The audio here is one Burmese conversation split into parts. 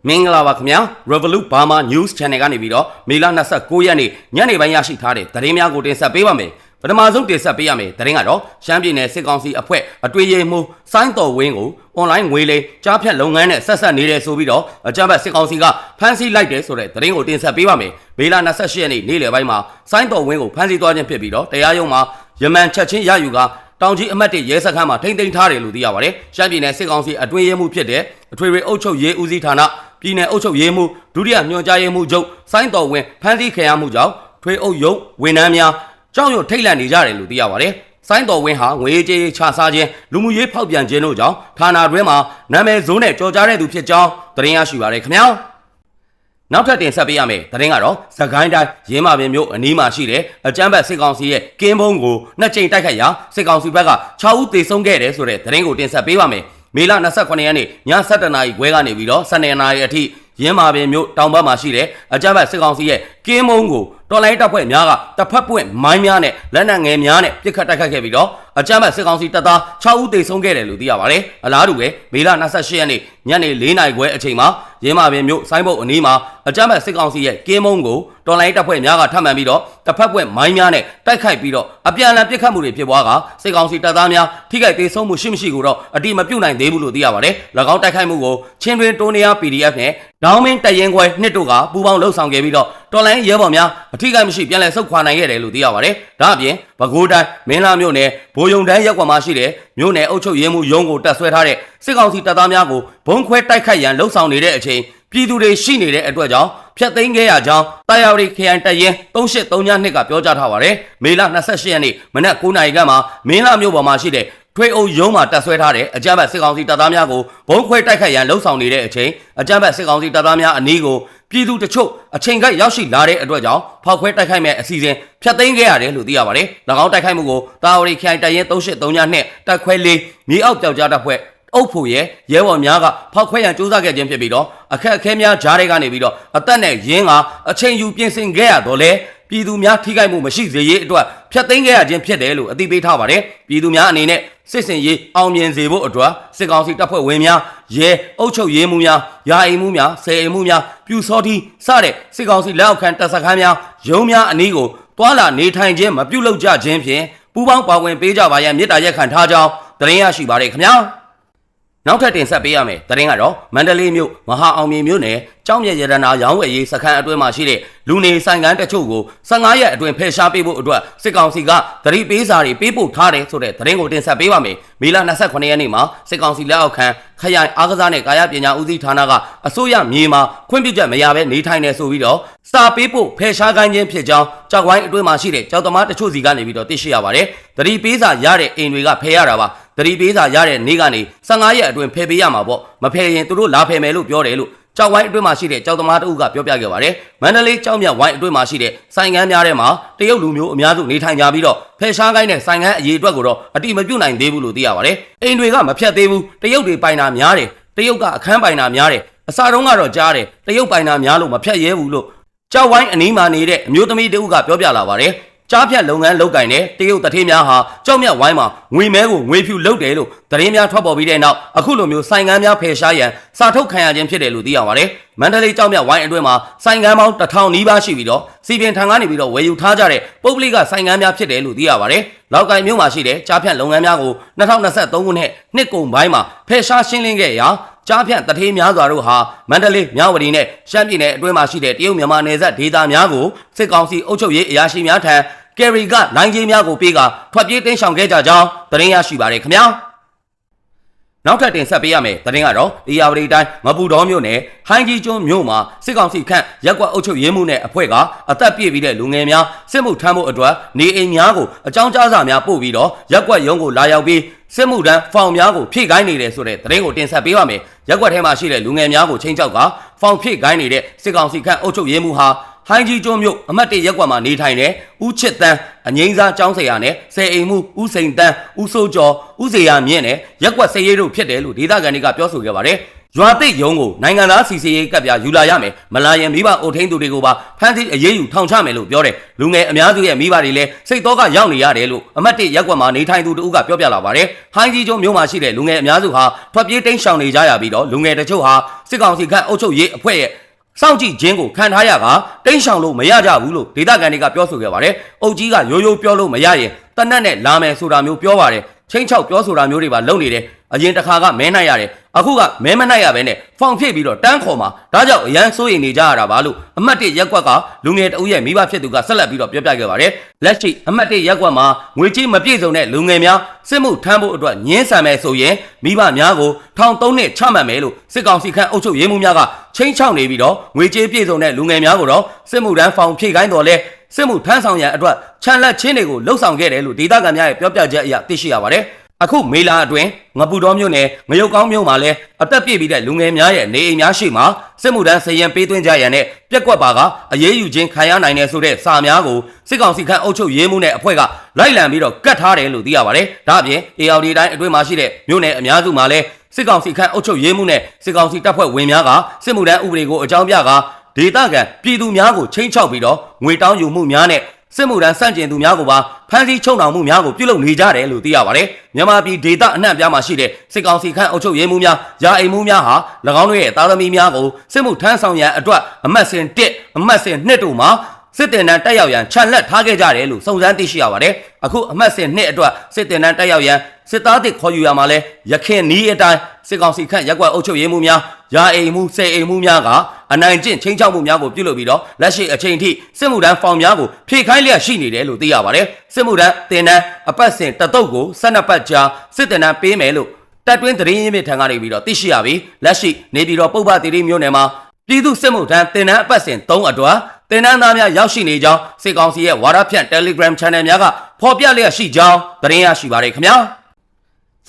မင်္ဂလာပါခင်ဗျာ Revolut Burma News Channel ကနေပြီးတော့မေလ29ရက်နေ့ညနေပိုင်းရရှိထားတဲ့သတင်းများကိုတင်ဆက်ပေးပါမယ်ပထမဆုံးတင်ဆက်ပေးရမယ်သတင်းကတော့ရှမ်းပြည်နယ်စစ်ကောင်စီအဖွဲ့အတွေ့အကြုံမှုစိုင်းတော်ဝင်းကိုအွန်လိုင်းငွေလိမ်ကြားဖြတ်လုပ်ငန်းနဲ့ဆက်ဆက်နေတယ်ဆိုပြီးတော့အကြမ်းဖက်စစ်ကောင်စီကဖမ်းဆီးလိုက်တယ်ဆိုတဲ့သတင်းကိုတင်ဆက်ပေးပါမယ်မေလ28ရက်နေ့နေ့လယ်ပိုင်းမှာစိုင်းတော်ဝင်းကိုဖမ်းဆီးသွားခြင်းဖြစ်ပြီးတော့တရားရုံးမှာယမန်ချက်ချင်းရယူကတောင်ကြီးအမတ်တွေရဲစခန်းမှာထိမ့်သိမ်းထားတယ်လို့သိရပါတယ်ရှမ်းပြည်နယ်စစ်ကောင်စီအတွင်းရေးမှုဖြစ်တဲ့အထွေထွေအုပ်ချုပ်ရေးဦးစီးဌာနပြည်နယ်အုပ်ချုပ်ရေးမှုဒုတိယညွှန်ကြားရေးမှုချုပ်စိုင်းတော်ဝင်းဖမ်းဆီးခံရမှုကြောင့်ထွေအုပ်ရုံးဝန်ထမ်းများကြောက်ရွံ့ထိတ်လန့်နေကြတယ်လို့သိရပါတယ်စိုင်းတော်ဝင်းဟာငွေကြေးချစားခြင်းလူမှုရေးဖောက်ပြန်ခြင်းတို့ကြောင့်ဌာနတွင်းမှာနာမည်ဇုံးနဲ့ကြော်ကြားတဲ့သူဖြစ်ကြောင်းသတင်းရရှိပါရခင်ဗျာနောက်ထပ်တင်ဆက်ပေးရမယ်သတင်းကတော့စကိုင်းတိုင်းရင်းမာပင်မြို့အနီးမှာရှိတဲ့အကြမ်းဖက်စစ်ကောင်စီရဲ့ကင်းဘုံကိုနှစ်ကြိမ်တိုက်ခိုက်ရာစစ်ကောင်စီဘက်က6ဦးသေဆုံးခဲ့တယ်ဆိုတဲ့သတင်းကိုတင်ဆက်ပေးပါမယ်မေလ28ရက်နေ့ည7:00နာရီခွဲကနေပြီးတော့12:00နာရီအထိရင်းမာပင်မြို့တောင်ဘက်မှာရှိတဲ့အကြမ်းဖက်စစ်ကောင်စီရဲ့ကင်းမုံကိုတော်လိုင်းတပ်ဖွဲ့များကတစ်ဖက်ပွင့်မိုင်းများနဲ့လက်နက်ငယ်များနဲ့ပစ်ခတ်တိုက်ခိုက်ခဲ့ပြီးတော့အကြမ်းဖက်စစ်ကောင်စီတပ်သား6ဦးသေဆုံးခဲ့တယ်လို့သိရပါတယ်အလားတူပဲမေလ28ရက်နေ့ညနေ4:00နာရီခွဲအချိန်မှာရင်းမာပင်မြို့ဆိုင်းဘုတ်အနီးမှာအကြမ်းဖက်စစ်ကောင်စီရဲ့ကင်းမုံကိုတော်လိုင်းတပ်ဖွဲ့များကထပ်မံပြီးတော့တစ်ဖက်ပွင့်မိုင်းများနဲ့တိုက်ခိုက်ပြီးတော့အပြန်အလှန်ပစ်ခတ်မှုတွေဖြစ်ပွားကစစ်ကောင်စီတပ်သားများထိခိုက်သေဆုံးမှုရှိမရှိကိုတော့အတိမပြုတ်နိုင်သေးဘူးလို့သိရပါတယ်၎င်းတိုက်ခိုက်မှုကိုချင်းတွင်တိုးနေရ PDF နဲ့ဒေါင်းမင်းတရင်ခွဲနှစ်တို့ကပူးပေါင်းလှုပ်ဆောင်ခဲ့ပြီးတော့တော်လိုင်းရဲဘော်များအထိကိမရှိပြန်လည်ဆုတ်ခွာနိုင်ခဲ့တယ်လို့သိရပါတယ်ဒါအပြင်ပဲခူးတိုင်းမင်းလာမြို့နယ်ဘိုးယုံတန်းရက်ကွက်မှာရှိတဲ့မြို့နယ်အုပ်ချုပ်ရေးမှုရုံးကိုတပ်ဆွဲထားတဲ့စစ်ကောင်စီတပ်သားများကိုဘုံခွဲတိုက်ခိုက်ရန်လှုပ်ဆောင်နေတဲ့အချိန်ပြည်သူတွေရှိနေတဲ့အတွက်ကြောင့်ဖျက်သိမ်းခဲ့ရကြောင်းတာယာဝတီခရိုင်တရင်3832ကပြောကြားထားပါတယ်မေလ28ရက်နေ့မနက်9:00နာရီခန့်မှာမင်းလာမြို့ပေါ်မှာရှိတဲ့ထွေအုပ်ရုံးမှာတပ်ဆွဲထားတဲ့အကြမ်းဖက်စစ်ကောင်စီတပ်သားများကိုဘုံခွဲတိုက်ခိုက်ရန်လှုံ့ဆော်နေတဲ့အချိန်အကြမ်းဖက်စစ်ကောင်စီတပ်သားများအနီးကိုပြည်သူတချို့အချိန်ကရောက်ရှိလာတဲ့အတွက်ကြောင့်ဖောက်ခွဲတိုက်ခိုက်မဲ့အစီအစဉ်ဖျက်သိမ်းခဲ့ရတယ်လို့သိရပါတယ်။၎င်းတိုက်ခိုက်မှုကိုတာဝရီခိုင်တရင်3832နဲ့တပ်ခွဲ4မြေအောက်ပြောက်ကြားတပ်ဖွဲ့အုပ်ဖို့ရဲဘော်များကဖောက်ခွဲရန်ကြိုးစားခဲ့ခြင်းဖြစ်ပြီးတော့အခက်အခဲများကြားတွေကနေပြီးတော့အသက်နဲ့ရင်းကအချိန်ယူပြင်ဆင်ခဲ့ရတော့လေပြည်သူများထိခိုက်မှုမရှိစေရေးအတွက်ဖျက်သိမ်းခဲ့ရခြင်းဖြစ်တယ်လို့အသိပေးထားပါတယ်ပြည်သူများအနေနဲ့စစ်စင်ရေးအောင်မြင်စေဖို့အတွက်စစ်ကောင်စီတပ်ဖွဲ့ဝင်များရဲအုပ်ချုပ်ရေးမှုများယာအိမ်မှုများဆယ်အိမ်မှုများပြူစောတိစတဲ့စစ်ကောင်စီလက်အောက်ခံတပ်စခန်းများရုံးများအနည်းကိုတွာလာနေထိုင်ခြင်းမပြုလုပ်ကြခြင်းဖြင့်ပူးပေါင်းပါဝင်ပေးကြပါရန်မြစ်တာရက်ခံထားကြောင်းသတင်းရရှိပါရခင်ဗျာနောက်ထပ်တင်ဆက်ပေးရမယ်သတင်းကတော့မန္တလေးမြို့မဟာအောင်မြေမြို့နယ်ကျောင်းမြရတနာရောင်းဝယ်ရေးစခန်းအတွင်းမှာရှိတဲ့လူနေဆိုင်ကန်းတချို့ကို15ရက်အတွင်းဖယ်ရှားပေးဖို့အတွက်စစ်ကောင်စီကသတိပေးစာတွေပေးပို့ထားတယ်ဆိုတဲ့သတင်းကိုတင်ဆက်ပေးပါမယ်မေလ28ရက်နေ့မှာစစ်ကောင်စီလက်အောက်ခံခရိုင်အားကစားနဲ့ကာယပညာဦးစီးဌာနကအစိုးရမြေမှာခွင့်ပြုချက်မရဘဲနေထိုင်နေဆိုပြီးတော့စာပေးဖို့ဖယ်ရှားခိုင်းခြင်းဖြစ်ကြောင်းကြောက်ဝိုင်းအတွင်းမှာရှိတဲ့ကျောက်သမားတချို့စီကနေပြီးတော့သိရှိရပါတယ်သတိပေးစာရတဲ့အိမ်တွေကဖယ်ရတာပါသတိပေးစာရတဲ့နေ့ကနေ15ရက်အတွင်းဖယ်ပေးရမှာပေါ့မဖယ်ရင်သူတို့လာဖယ်မယ်လို့ပြောတယ်လို့ကြောက်ဝိုင်းအတွင်းမှာရှိတဲ့ကြောက်သမားတအုပ်ကပြောပြခဲ့ပါတယ်မန္တလေးကြောက်မြတ်ဝိုင်းအတွင်းမှာရှိတဲ့ဆိုင်ကန်းများထဲမှာတရုတ်လူမျိုးအများစုနေထိုင်ကြပြီးတော့ဖယ်ရှားခိုင်းတဲ့ဆိုင်ကန်းအရေးအတွက်ကိုတော့အတိမပြုတ်နိုင်သေးဘူးလို့သိရပါတယ်အိမ်တွေကမဖြတ်သေးဘူးတရုတ်တွေပိုင်တာများတယ်တရုတ်ကအခန်းပိုင်တာများတယ်အစားတုံးကတော့ကြားတယ်တရုတ်ပိုင်တာများလို့မဖြတ်ရဲဘူးလို့ကြောက်ဝိုင်းအနီးမှာနေတဲ့အမျိုးသမီးတအုပ်ကပြောပြလာပါတယ်ကြားဖြတ်လုပ်ငန်းလုပ်ကင်တဲ့တရုတ်တထေးများဟာကြောက်မြတ်ဝိုင်းမှာငွေမဲကိုငွေဖြူလုပ်တယ်လို့သတင်းများထွက်ပေါ်ပြီးတဲ့နောက်အခုလိုမျိုးဆိုင်ကန်းများဖယ်ရှားရန်စာထုတ်ခံရခြင်းဖြစ်တယ်လို့သိရပါတယ်မန္တလေးကြောက်မြတ်ဝိုင်းအတွင်းမှာဆိုင်ကန်းပေါင်း1000နီးပါးရှိပြီးတော့စီပင်ထံကနေပြီးတော့ဝယ်ယူထားကြတဲ့ပုဂ္ဂလိကဆိုင်ကန်းများဖြစ်တယ်လို့သိရပါတယ်လောက်ကိုင်မြို့မှာရှိတဲ့ကြားဖြတ်လုပ်ငန်းများကို2023ခုနှစ်နှစ်ကုန်ပိုင်းမှာဖယ်ရှားရှင်းလင်းခဲ့ရာကြားဖြတ်တထေးများစွာတို့ဟာမန္တလေးမြဝတီနဲ့ရှမ်းပြည်နယ်အတွင်းမှာရှိတဲ့တရုတ်မြန်မာနယ်စပ်ဒေသများကိုစစ်ကောင်စီအုပ်ချုပ်ရေးအရာရှိများထံကယ်ရီကနိုင်ကြီးများကိုပေးကထွက်ပြေးတင်းရှောင်ခဲ့ကြကြောင်းသတင်းရရှိပါရခင်ဗျာနောက်ထပ်တင်ဆက်ပေးရမယ်သတင်းကတော့အေယာဝတီတိုင်းငပူတော်မြို့နယ်ဟိုင်းကြီးကျွန်းမြို့မှာစစ်ကောင်စီခန့်ရက်ကွက်အုပ်ချုပ်ရေးမှုနဲ့အဖွဲ့ကအသက်ပြည့်ပြီးတဲ့လူငယ်များစစ်မှုထမ်းဖို့အတွက်နေအိမ်များကိုအကြောင်းကြားစာများပို့ပြီးတော့ရက်ကွက်ရုံးကိုလာရောက်ပြီးစစ်မှုထမ်းဖောင်များကိုဖြည့်ခိုင်းနေတယ်ဆိုတဲ့သတင်းကိုတင်ဆက်ပေးပါမယ်ရက်ကွက်ထဲမှာရှိတဲ့လူငယ်များကိုချင်းချောက်ကဖောင်ဖြည့်ခိုင်းနေတဲ့စစ်ကောင်စီခန့်အုပ်ချုပ်ရေးမှုဟာဟိုင်းကြီးကျွန်းမြို့အမတ်တေရက်ကွက်မှာနေထိုင်တဲ့ဦးချစ်တန်းအငိမ့်စားကျောင်းဆရာနဲ့ဆယ်အိမ်မှုဦးစိန်တန်းဦးစိုးကျော်ဦးစေရမြင့်နဲ့ရက်ကွက်စေရေးတို့ဖြစ်တယ်လို့ဒေသခံတွေကပြောဆိုခဲ့ပါတယ် ရွာသိပ်ယုံကိုနိုင်ငံသားစီစီရေးကပ်ပြယူလာရမယ်မလာရင်မိဘအိုထိန်သူတွေကိုပါဖမ်းဆီးအရေးယူထောင်ချမယ်လို့ပြောတယ်လူငယ်အများစုရဲ့မိဘတွေလည်းစိတ်တော့ကရောက်နေရတယ်လို့အမတ်1ရက်ကွက်မှာနေထိုင်သူတို့ကပြောပြလာပါတယ်ဟိုင်းကြီးကျုံမြို့မှာရှိတဲ့လူငယ်အများစုဟာထွက်ပြေးတိမ်းရှောင်နေကြရပြီးတော့လူငယ်တချို့ဟာစစ်ကောင်စီခန့်အုပ်ချုပ်ရေးအဖွဲ့ရဲ့စောင့်ကြည့်ခြင်းကိုခံထားရကတိမ်းရှောင်လို့မရကြဘူးလို့ဒေသခံတွေကပြောဆိုခဲ့ပါတယ်။အုပ်ကြီးကရိုးရိုးပြောလို့မရရင်တနက်နဲ့လာမယ်ဆိုတာမျိုးပြောပါတယ်။ချင်းချောက်ပြောဆိုတာမျိုးတွေပါလုပ်နေတယ်။အရင်တစ်ခါကမဲနိုင်ရတယ်။အခုကမဲမနိုင်ရဘဲနဲ့ဖောင်ဖြစ်ပြီးတော့တန်းခေါ်မှာဒါကြောင့်အရန်စိုးရိမ်နေကြရတာပါလို့အမတ်1ရက်ကွက်ကလူငယ်တအုပ်ရဲ့မိဘဖြစ်သူကဆက်လက်ပြီးတော့ပြောပြခဲ့ပါတယ်။လက်ရှိအမတ်1ရက်ကွက်မှာငွေကြေးမပြည့်စုံတဲ့လူငယ်များစစ်မှုထမ်းဖို့အတွက်ညှင်းဆန်မယ်ဆိုရင်မိဘများကိုထောင်3နှစ်ချမှတ်မယ်လို့စစ်ကောင်စီခန့်အုပ်ချုပ်ရေးမှူးများကချင်းချောက်နေပြီးတော့ငွေကြေးပြည့်စုံတဲ့လူငယ်များကိုတော့စစ်မှုထမ်းဖောင်ဖြည့်ခိုင်းတော်လဲစစ်မှုထမ်းဆောင်ရန်အတွက်ခြံလက်ချင်းတွေကိုလှုပ်ဆောင်ခဲ့တယ်လို့ဒေသခံများရဲ့ပြောပြချက်အရသိရှိရပါတယ်အခုမေလာအတွင်းငပူတော်မြို့နယ်ငရုတ်ကောင်းမြို့မှာလည်းအသက်ပြည့်ပြီးတဲ့လူငယ်များရဲ့နေအိမ်များရှိမှာစစ်မှုထမ်းစရင်ပေးသွင်းကြရန်နဲ့ပြက်ကွက်ပါကအရေးယူခြင်းခံရနိုင်တယ်ဆိုတဲ့စာများကိုစစ်ကောင်စီခန့်အုပ်ချုပ်ရေးမှုနဲ့အဖွဲ့ကလိုက်လံပြီးတော့ကတ်ထားတယ်လို့သိရပါတယ်။ဒါ့အပြင် ARD တိုင်းအတွင်းမှာရှိတဲ့မြို့နယ်အများစုမှာလည်းစစ်ကောင်စီခန့်အုပ်ချုပ်ရေးမှုနဲ့စစ်ကောင်စီတပ်ဖွဲ့ဝင်များကစစ်မှုထမ်းဥပဒေကိုအကြောင်းပြကဒေသခံပြည်သူများကိုချိန်ချောက်ပြီးတော့ငွေတောင်းယူမှုများနဲ့စစ်မှုထမ်းစန့်ကျင်သူများကိုပါဖမ်းဆီးချုပ်နှောင်မှုများကိုပြုလုပ်နေကြတယ်လို့သိရပါတယ်။မြန်မာပြည်ဒေသအနှံ့ပြားမှာရှိတဲ့စစ်ကောင်စီခန့်အုပ်ချုပ်ရေးမှူးများယာအိမ်မှူးများဟာ၎င်းတို့ရဲ့သားသမီးများကိုစစ်မှုထမ်းဆောင်ရန်အတွက်အမှတ်စဉ်1အမှတ်စဉ်2တို့မှာစစ်တင်တန်းတက်ရောက်ရန်ခြံလက်ထားခဲ့ကြတယ်လို့စုံစမ်းသိရှိရပါတယ်။အခုအမှတ်စဉ်2အတွက်စစ်တင်တန်းတက်ရောက်ရန်စစ်သားတစ်ခေါ်ယူရမှာလဲရခင်နီးအတိုင်းစစ်ကောင်စီခန့်ရက်ကွက်အုပ်ချုပ်ရေးမှူးများယာအိမ်မှူးစေအိမ်မှူးများကအနိုင်ကျင့်ချင်းချောက်မှုများကိုပြုလုပ်ပြီးတော့လက်ရှိအချိန်ထိစစ်မှုထမ်းဖောင်များကိုဖြည့်ခိုင်းလျက်ရှိနေတယ်လို့သိရပါတယ်စစ်မှုထမ်းတင်တန်းအပတ်စဉ်တတုတ်ကို12ပတ်ကြာစစ်တင်တန်းပေးမယ်လို့တပ်တွင်းသတင်းရင်းမြစ်ထံကနေပြီးတော့သိရှိရပြီးလက်ရှိနေပြည်တော်ပုဗ္ဗသီရိမြို့နယ်မှာပြည်သူစစ်မှုထမ်းတင်တန်းအပတ်စဉ်3အတွက်တင်တန်းသားများရောက်ရှိနေကြောင်းစစ်ကောင်စီရဲ့ဝါဒဖြန့် Telegram Channel များကဖော်ပြလျက်ရှိကြောင်းသတင်းရရှိပါတယ်ခင်ဗျာ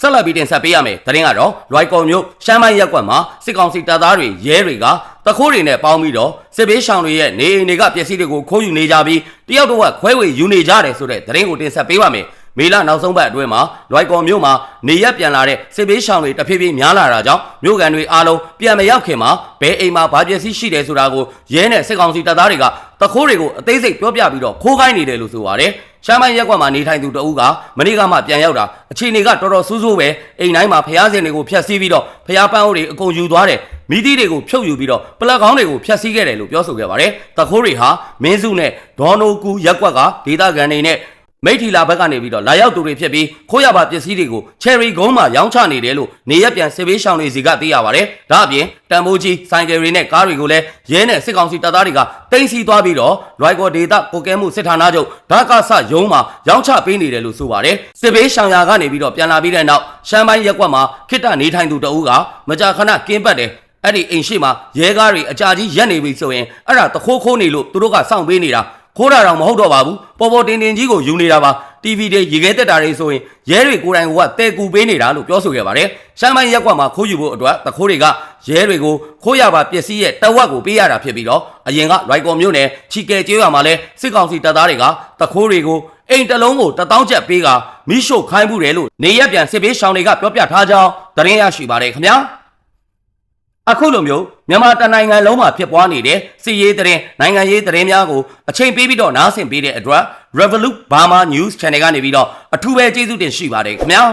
ဆက်လက်ပြီးတင်ဆက်ပေးရမယ်သတင်းကတော့လွိုက်ကော်မြို့ရှမ်းမိုင်းရက်ကွက်မှာစစ်ကောင်စီတပ်သားတွေရဲတွေကတခိုးတွေနဲ့ပေါင်းပြီးတော့စစ်ဘေးရှောင်တွေရဲ့နေအိမ်တွေကပစ္စည်းတွေကိုခိုးယူနေကြပြီးတယောက်တော့ခွဲဝေယူနေကြတယ်ဆိုတဲ့သတင်းကိုတင်ဆက်ပေးပါမယ်မေလနောက်ဆုံးပတ်အတွင်းမှာလွိုက်ကော်မြို့မှာနေရက်ပြန်လာတဲ့စစ်ဘေးရှောင်တွေတဖြည်းဖြည်းများလာတာကြောင့်မြို့ကန်တွေအားလုံးပြန်မရောက်ခင်မှာဘဲအိမ်မှာဘာပစ္စည်းရှိတယ်ဆိုတာကိုရဲနဲ့စစ်ကောင်စီတပ်သားတွေကတခိုးတွေကိုအသေးစိတ်ပြောပြပြီးတော့ခိုးခိုင်းနေတယ်လို့ဆိုပါတယ်ရှမ်းမိုင်းရက်ကွက်မှာနေထိုင်သူတအုပ်ကမနေ့ကမှပြန်ရောက်တာအခြေအနေကတော်တော်ဆိုးဆိုးပဲအိမ်တိုင်းမှာဖျားစင်တွေကိုဖျက်ဆီးပြီးတော့ဖျားပန်းအိုးတွေအကုန်ယူသွားတယ်မိသီးတွေကိုဖြုတ်ယူပြီးတော့ပလက်ကောင်းတွေကိုဖျက်ဆီးခဲ့တယ်လို့ပြောဆိုခဲ့ပါတယ်တခိုးတွေဟာမင်းစုနဲ့ဒေါ်နိုကူရက်ကွက်ကဒေသခံတွေနဲ့မိထီလာဘက်ကနေပြီးတော့လာရောက်သူတွေဖြစ်ပြီးခိုးရပါပစ္စည်းတွေကိုချယ်ရီကုန်းမှာရောင်းချနေတယ်လို့နေရက်ပြန်စစ်ဘေးရှောင်တွေစီကသိရပါတယ်။ဒါအပြင်တန်မိုးကြီးဆိုင်ကယ်တွေနဲ့ကားတွေကိုလည်းရဲနဲ့စစ်ကောင်စီတပ်သားတွေကတင်စီသွားပြီးတော့လွိုက်ကော်ဒေသကိုကဲမှုစစ်ဌာနချုပ်ဓာကဆရုံးမှာရောင်းချပေးနေတယ်လို့ဆိုပါတယ်။စစ်ဘေးရှောင်ရာကနေပြီးတော့ပြန်လာပြီးတဲ့နောက်ရှမ်းပိုင်းရက်ကွက်မှာခိတ္တနေထိုင်သူတအုပ်ကမကြာခဏကင်းပတ်တယ်။အဲ့ဒီအိမ်ရှိမှာရဲကားတွေအကြာကြီးရက်နေပြီဆိုရင်အဲ့ဒါတခိုးခိုးနေလို့သူတို့ကစောင့်ပေးနေတာခိုးတာတော့မဟုတ်တော့ပါဘူးပေါ်ပေါ်တင်တင်ကြီးကိုယူနေတာပါ TV တွေရေခဲတက်တာတွေဆိုရင်ရဲတွေကိုယ်တိုင်ကတဲကူပေးနေတာလို့ပြောဆိုခဲ့ပါတယ်ရှမ်းမိုင်းရက်ကွက်မှာခိုးယူဖို့အတွက်တခိုးတွေကရဲတွေကိုခိုးရပါပစ္စည်းရဲ့တဝက်ကိုပေးရတာဖြစ်ပြီးတော့အရင်ကလွိုက်ကော်မြို့နယ်ချီကဲကျေးရွာမှာလဲစစ်ကောင်စီတပ်သားတွေကတခိုးတွေကိုအိမ်တလုံးကို1000ကျပ်ပေးကမိရှို့ခိုင်းမှုတယ်လို့နေရက်ပြန်စစ်ပေးရှောင်းတွေကပြောပြထားကြောင်းသတင်းရရှိပါတယ်ခင်ဗျာအခုလိုမျိုးမြန်မာတနိုင်ငံလုံးမှာဖြစ်ပွားနေတဲ့စီရေးသတင်းနိုင်ငံရေးသတင်းများကိုအချိန်ပေးပြီးတော့နားဆင်ပေးတဲ့အတွက် Revolut Burma News Channel ကနေပြီးတော့အထူးပဲကျေးဇူးတင်ရှိပါတယ်ခင်ဗျာ